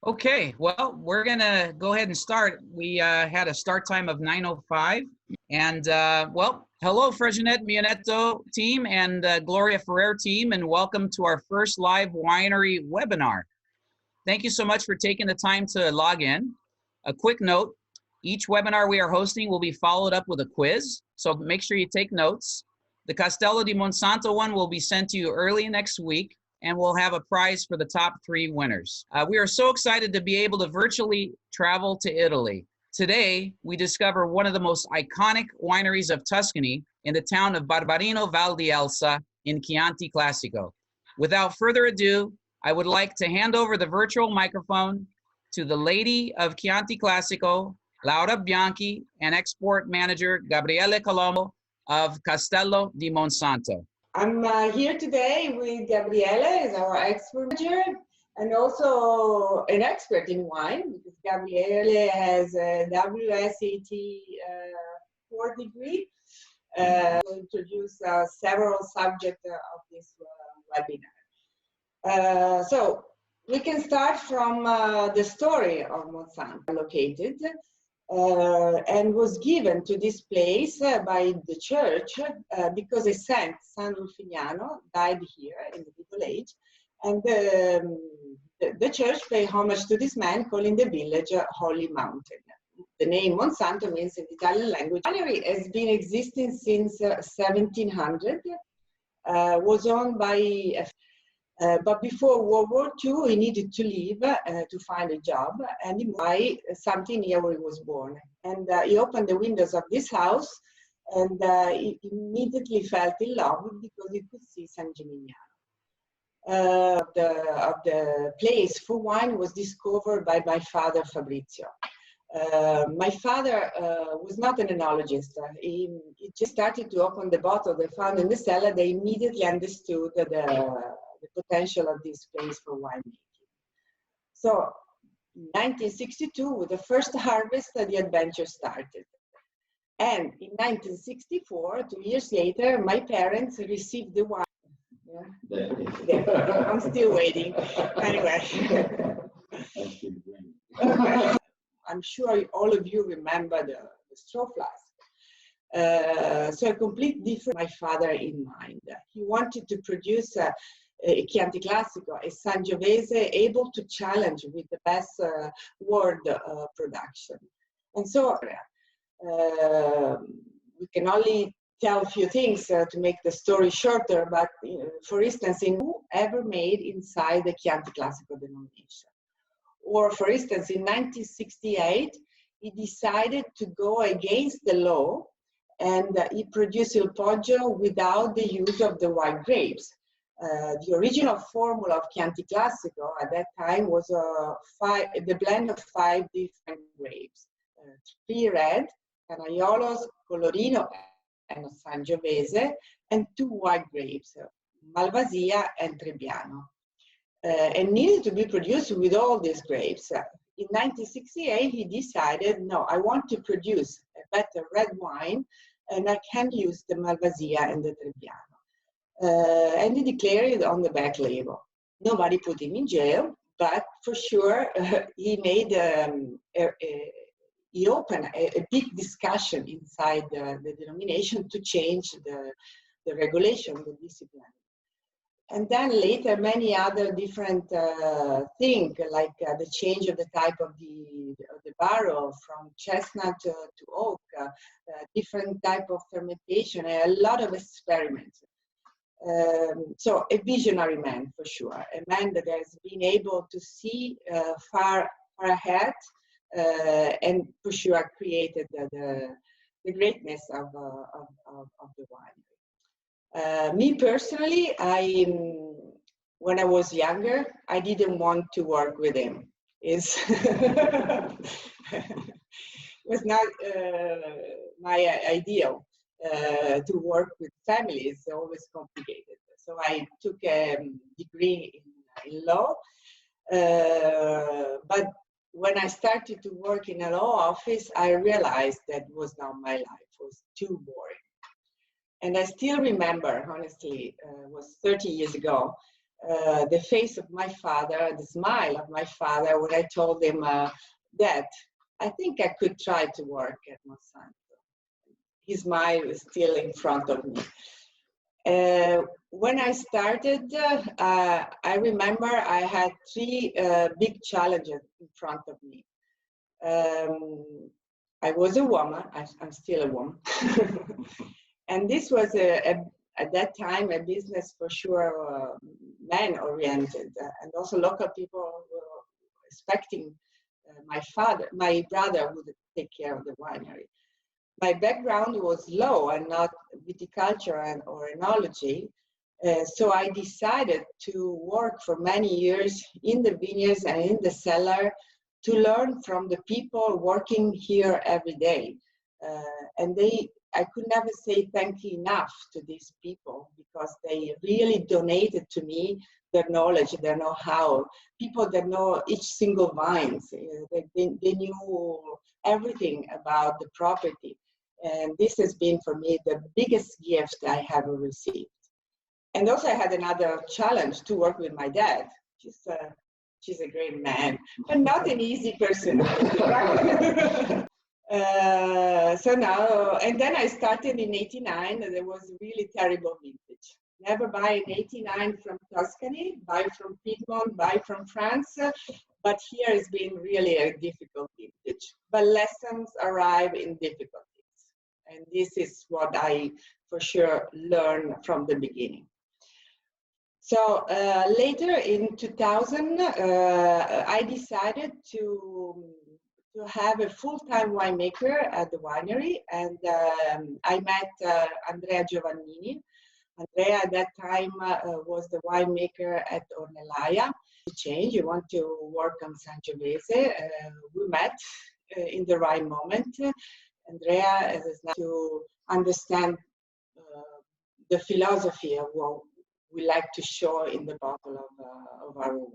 Okay, well, we're going to go ahead and start. We had a start time of 9:05. And, well, hello, Fregenet Mionetto team and Gloria Ferrer team, and welcome to our first live winery webinar. Thank you so much for taking the time to log in. A quick note, each webinar we are hosting will be followed up with a quiz, so make sure you take notes. The Castello di Monsanto one will be sent to you early next week, and we'll have a prize for the top 3 winners. We are so excited to be able to virtually travel to Italy. Today, we discover one of the most iconic wineries of Tuscany in the town of Barbarino Val di Elsa in Chianti Classico. Without further ado, I would like to hand over the virtual microphone to the lady of Chianti Classico, Laura Bianchi, and export manager Gabriele Colombo of Castello di Monsanto. I'm here today with Gabriele, as our expert manager, and also an expert in wine, because Gabriele has a WSET 4 degree. We'll introduce several subjects of this webinar. So we can start from the story of Monsanto, located and was given to this place by the church because a saint, San Rufiniano, died here in the Middle Age, and the church paid homage to this man, calling the village Holy Mountain. The name Monsanto means in Italian language. The winery has been existing since 1700, was owned by but before World War II, he needed to leave to find a job, and he moved something near where he was born. And he opened the windows of this house, and he immediately fell in love because he could see San Gimignano. Of the place for wine was discovered by my father, Fabrizio. My father was not an enologist. He just started to open the bottle they found in the cellar. They immediately understood the potential of this place for winemaking. So, in 1962, with the first harvest, the adventure started. And in 1964, 2 years later, my parents received the wine. Yeah. I'm still waiting. Anyway. I'm sure all of you remember the straw flask. So a complete different my father in mind. He wanted to produce a Chianti Classico, a Sangiovese able to challenge with the best world production. And so we can only tell a few things to make the story shorter, but for instance, who ever made inside the Chianti Classico denomination? Or for instance, in 1968, he decided to go against the law and he produced Il Poggio without the use of the white grapes. The original formula of Chianti Classico at that time was the blend of 5 different grapes. 3 red, Canaiolo, Colorino, and Sangiovese, and 2 white grapes, Malvasia and Trebbiano. And needed to be produced with all these grapes. In 1968, he decided, no, I want to produce a better red wine, and I can use the Malvasia and the Trebbiano. And he declared it on the back label. Nobody put him in jail, but for sure he made he opened a big discussion inside the denomination to change the regulation, the discipline. And then later, many other different things, like the change of the type of the barrel from chestnut to oak, different type of fermentation, and a lot of experiments. So a visionary man, for sure, a man that has been able to see far ahead, and for sure created the greatness of the wine. Me personally, when I was younger, I didn't want to work with him. It was not my ideal. To work with families is always complicated. So I took a degree in law, but when I started to work in a law office, I realized that was not my life. It was too boring. And I still remember, honestly, it was 30 years ago, the face of my father, the smile of my father when I told him, Dad, I think I could try to work at Monsanto. His smile is still in front of me. When I started, I remember I had three big challenges in front of me. I was a woman, I'm still a woman. And this was at that time a business for sure man-oriented, and also local people were expecting my brother would take care of the winery. My background was law and not viticulture or enology, so I decided to work for many years in the vineyards and in the cellar to learn from the people working here every day. And I could never say thank you enough to these people, because they really donated to me their knowledge, their know-how. People that know each single vines, they knew everything about the property. And this has been for me the biggest gift I have received. And also I had another challenge to work with my dad. She's a great man, but not an easy person. So now, and then I started in '89, and there was a really terrible vintage. Never buy an '89 from Tuscany, buy from Piedmont, buy from France, but here it's been really a difficult vintage. But lessons arrive in difficulties, and this is what I for sure learned from the beginning. So later in 2000, I decided to have a full-time winemaker at the winery, and I met Andrea Giovannini. Andrea at that time was the winemaker at Ornellaia. To change, you want to work on Sangiovese. We met in the right moment. Andrea is now to understand the philosophy of what we like to show in the bottle of our wine.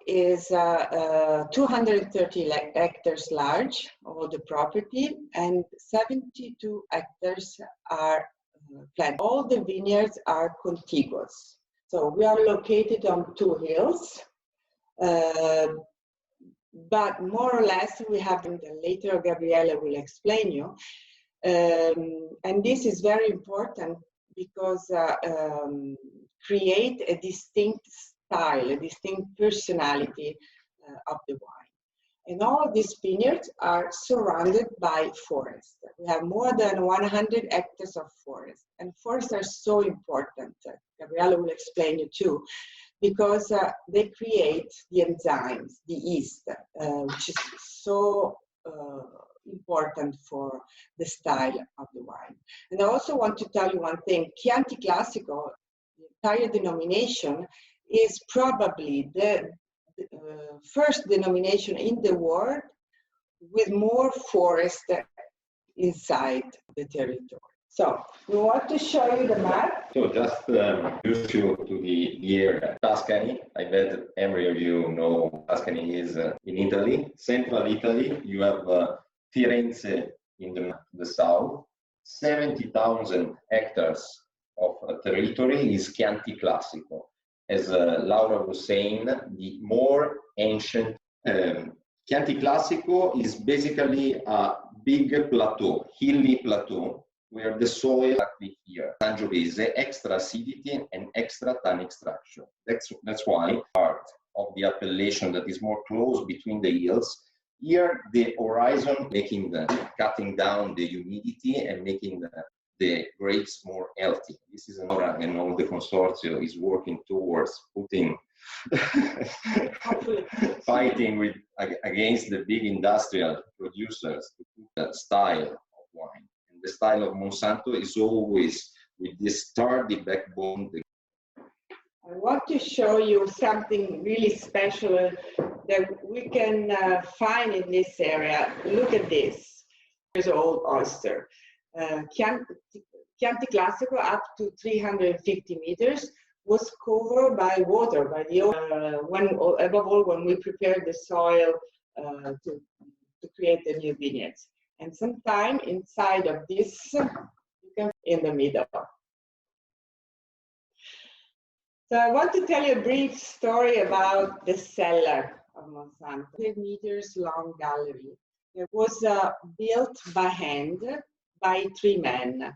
Is 230 hectares large, all the property, and 72 hectares are planted. All the vineyards are contiguous. So we are located on two hills, but more or less we have, and later Gabriele will explain you, and this is very important because create a distinct style, a distinct personality of the wine. And all these vineyards are surrounded by forest. We have more than 100 hectares of forest. And forests are so important. Gabriele will explain it too, because they create the enzymes, the yeast, which is so important for the style of the wine. And I also want to tell you one thing. Chianti Classico, the entire denomination, is probably the first denomination in the world with more forest inside the territory. So we want to show you the map. So just introduce you to the area. Tuscany, I bet every of you know Tuscany is in Italy. Central Italy, you have Firenze in the south. 70,000 hectares of territory is Chianti Classico. As Laura was saying, the more ancient Chianti Classico is basically a big plateau, hilly plateau, where the soil exactly here, Sangiovese, extra acidity and extra tannic structure. That's why part of the appellation that is more close between the hills. Here, the horizon cutting down the humidity and making the grapes more healthy. This is Nora and all the consortium is working towards putting, fighting against the big industrial producers to put that style of wine. And the style of Monsanto is always with this sturdy backbone. I want to show you something really special that we can find in this area. Look at this. There's old oyster. Chianti Classico, up to 350 meters, was covered by water, by the above all when we prepared the soil to create the new vineyards. And sometime inside of this, you can in the middle. So I want to tell you a brief story about the cellar of Monsanto. 100 meters long gallery. It was built by hand by 3 men.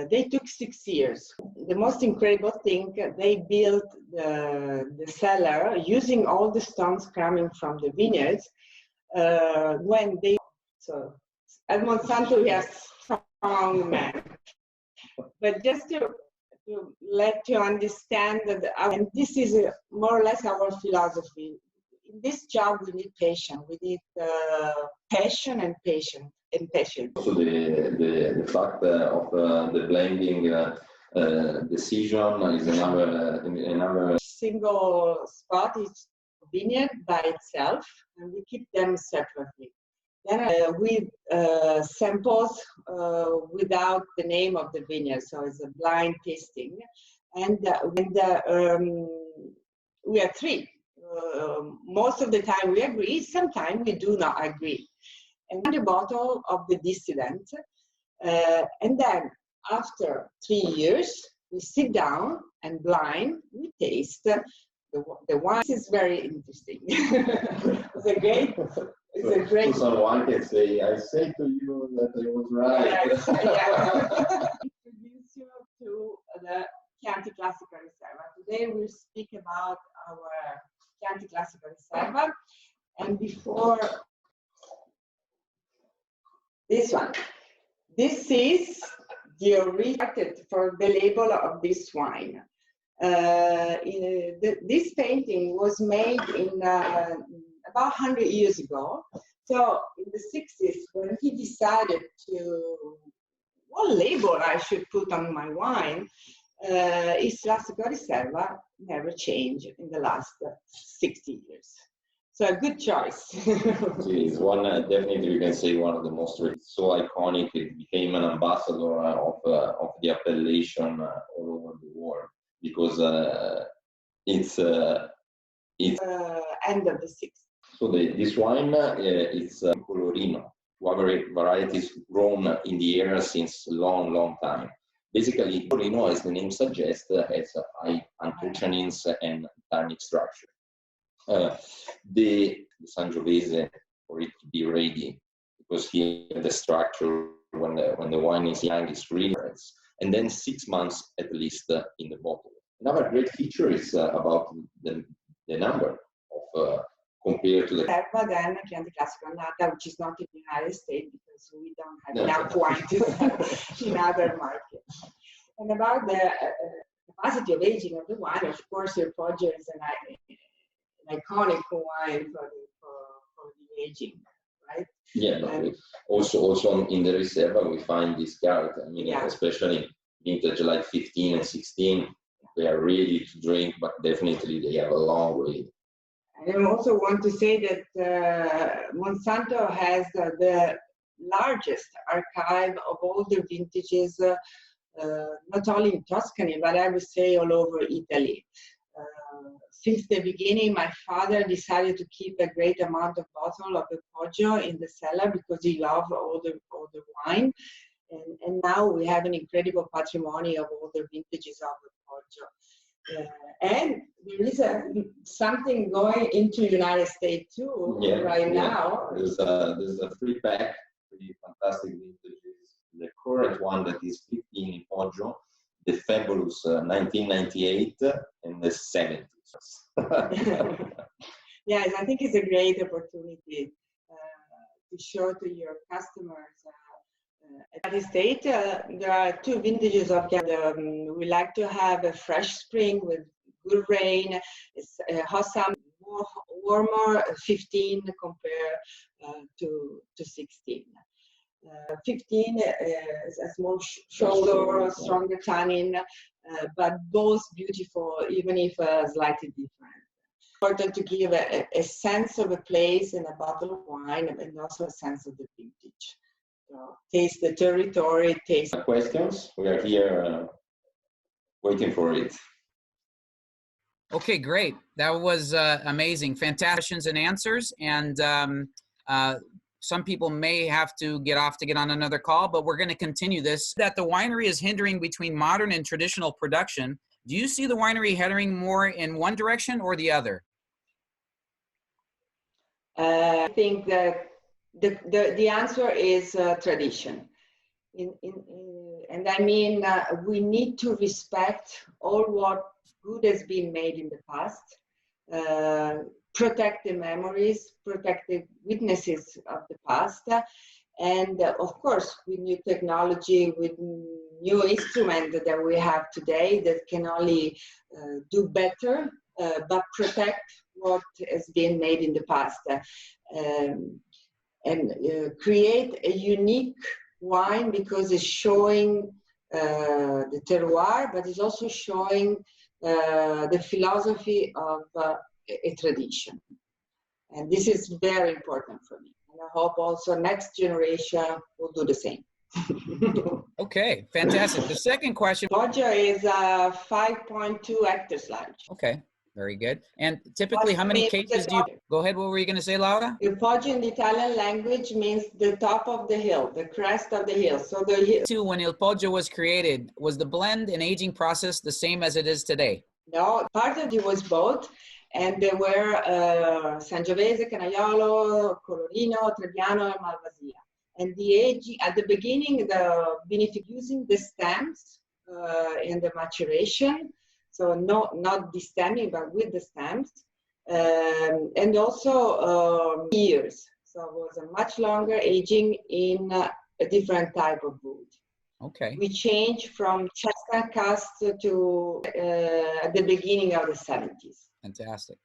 They took 6 years. The most incredible thing, they built the cellar using all the stones coming from the vineyards. So at Monsanto we are strong men. But just to let you understand that, and this is more or less our philosophy. In this job, we need patience. We need passion and patience. Also, the fact of the blending decision is another single spot is vineyard by itself, and we keep them separately. Then with samples without the name of the vineyard, so it's a blind tasting. And we are 3. Most of the time we agree, sometimes we do not agree. And the bottle of the distillant, and then after 3 years, we sit down and blind, we taste the wine. This is very interesting. It's a great. So someone can say, I say to you that I was right. Yes, yeah. Introduce you to the Chianti Classica Riserva. Today we'll speak about our Chianti Classica Riserva. And before this one, this is the original for the label of this wine. This painting was made in about 100 years ago. So in the 60s, when he decided what label I should put on my wine, his Classica Riserva never changed in the last 60 years. So a good choice. It is one, definitely you can say one of the most, so iconic, it became an ambassador of the appellation all over the world, because it's end of the 60s. So this wine is Colorino, two varieties grown in the area since a long time. Basically, Colorino, as the name suggests, has a high anthocyanins and tannic structure. The Sangiovese, for it to be ready, because here the structure when the wine is young is really rich, and then 6 months at least in the bottle. Another great feature is about the number of compared to the Riserva, then Chianti Classico Annata, which is not in the United States because we don't have enough wine to sell in other markets. And about the capacity of aging of the wine, of course, your Poggio is an iconic wine for the aging, right? Yeah, but also in the Riserva we find this character. I mean, especially vintage like 15 and 16, they are ready to drink, but definitely they have a long way. I also want to say that Monsanto has the largest archive of older vintages, not only in Tuscany, but I would say all over Italy. Since the beginning, my father decided to keep a great amount of bottle of the Poggio in the cellar because he loved all the wine. And now we have an incredible patrimony of all the vintages of the Poggio. And there is something going into the United States too now. There's a 3-pack, pretty fantastic vintages. The current one that is 15 in Poggio, the fabulous 1998 and the 70s. Yes, I think it's a great opportunity to show to your customers. At the state, there are 2 vintages of Chianti. We like to have a fresh spring with good rain, hot summer, more warmer, 15 compared to 16. 15 is a small shoulder, stronger tannin, but both beautiful, even if slightly different. Important to give a sense of a place in a bottle of wine and also a sense of the vintage. Taste the territory, taste. Questions? We are here waiting for it. Okay, great. That was amazing. Fantastic questions and answers. And some people may have to get off to get on another call, but we're going to continue this. That the winery is hindering between modern and traditional production, Do you see the winery heading more in one direction or the other? I think that the answer is tradition. And I mean, we need to respect all what good has been made in the past, protect the memories, protect the witnesses of the past, and of course, with new technology, with new instruments that we have today that can only do better, but protect what has been made in the past, and create a unique wine because it's showing the terroir, but it's also showing the philosophy of a tradition. And this is very important for me. And I hope also next generation will do the same. Okay, fantastic. The second question. Poggio is 5.2 hectares large. Okay, very good. And typically, how many cases do you... Go ahead, what were you going to say, Laura? Il Poggio in the Italian language means the top of the hill, the crest of the hill. So the hill. When Il Poggio was created, was the blend and aging process the same as it is today? No, part of it was both. And there were Sangiovese, Canaiolo, Colorino, Trebbiano, and Malvasia. And the aging, at the beginning, the using the stems in the maturation. So not the stemming, but with the stems. And also years. So it was a much longer aging in a different type of wood. Okay. We changed from chestnut cast to at the beginning of the 70s. Fantastic.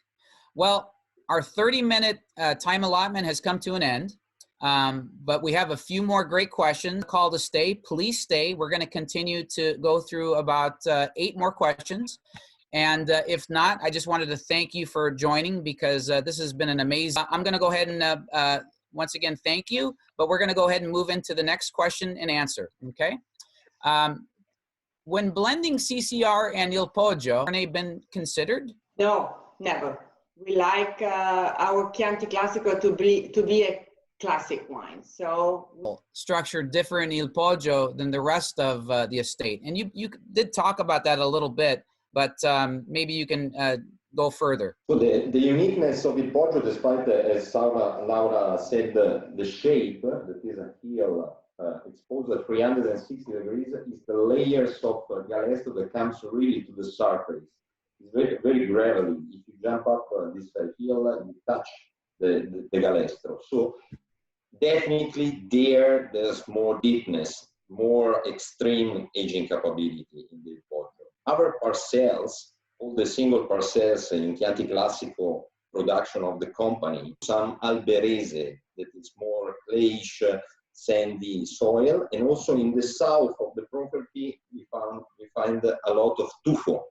Well, our 30-minute time allotment has come to an end, but we have a few more great questions. Call to stay. Please stay. We're going to continue to go through about 8 more questions. And if not, I just wanted to thank you for joining because this has been an amazing... I'm going to go ahead and once again, thank you, but we're going to go ahead and move into the next question and answer, okay? When blending CCR and Il Poggio, have they been considered? No, never. We like our Chianti Classico to be a classic wine. So structured different in Il Poggio than the rest of the estate. And you did talk about that a little bit, but maybe you can go further. So the uniqueness of Il Poggio, despite, as Laura said, the shape, that is a heel exposed at 360 degrees, is the layers of galestro that comes really to the surface. It's very, very gravelly. If you jump up this hill, you touch the galestro. So definitely there's more deepness, more extreme aging capability in the Il Poggio. Our parcels, all the single parcels in Chianti Classico production of the company, some alberese that is more clayish, sandy soil, and also in the south of the property we find a lot of tufo.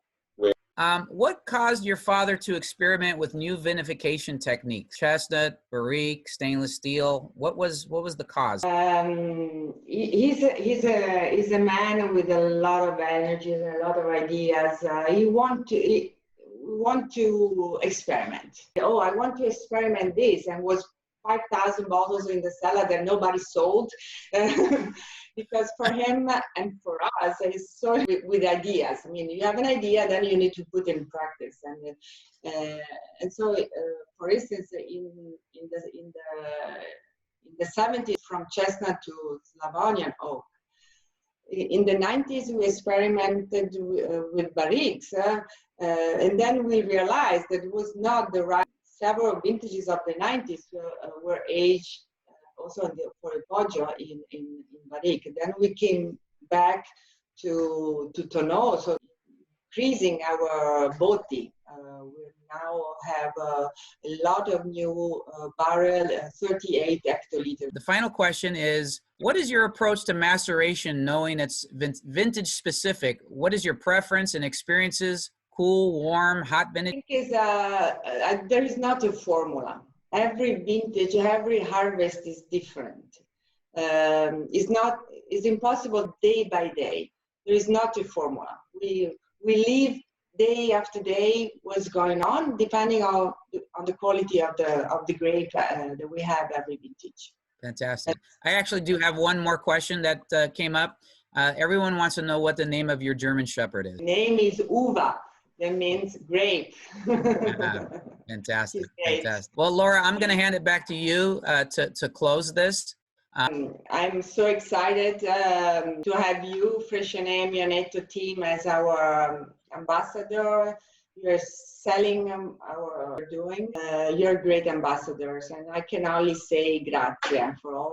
What caused your father to experiment with new vinification techniques? Chestnut, barrique, stainless steel. What was the cause? He's a man with a lot of energy and a lot of ideas. He want to experiment. Oh, I want to experiment this, and was 5,000 bottles in the cellar that nobody sold. Because for him and for us, it's so with ideas. I mean, you have an idea, then you need to put it in practice. And so, for instance, in the 70s, from chestnut to Slavonian oak. In the 90s, we experimented with barriques, and then we realized that it was not the right. Several vintages of the 90s were aged also for Il Poggio in barrique. Then we came back to Tonneau, so increasing our botti. We now have a lot of new barrel, 38 hectoliters. The final question is, what is your approach to maceration, knowing it's vintage specific? What is your preference and experiences? Cool, warm, hot vintage? I think there is not a formula. Every vintage, every harvest is different. It's impossible day by day. There is not a formula. We live day after day what's going on, depending on the quality of the grape that we have every vintage. Fantastic. I actually do have one more question that came up. Everyone wants to know what the name of your German Shepherd is. Name is Uva. That means grape. Fantastic, Great. fantastic. Well, Laura, I'm going to hand it back to you to close this. I'm so excited to have you, Freixenet Mionetto team, as our ambassador. You're selling our doing. You're great ambassadors, and I can only say grazie for all.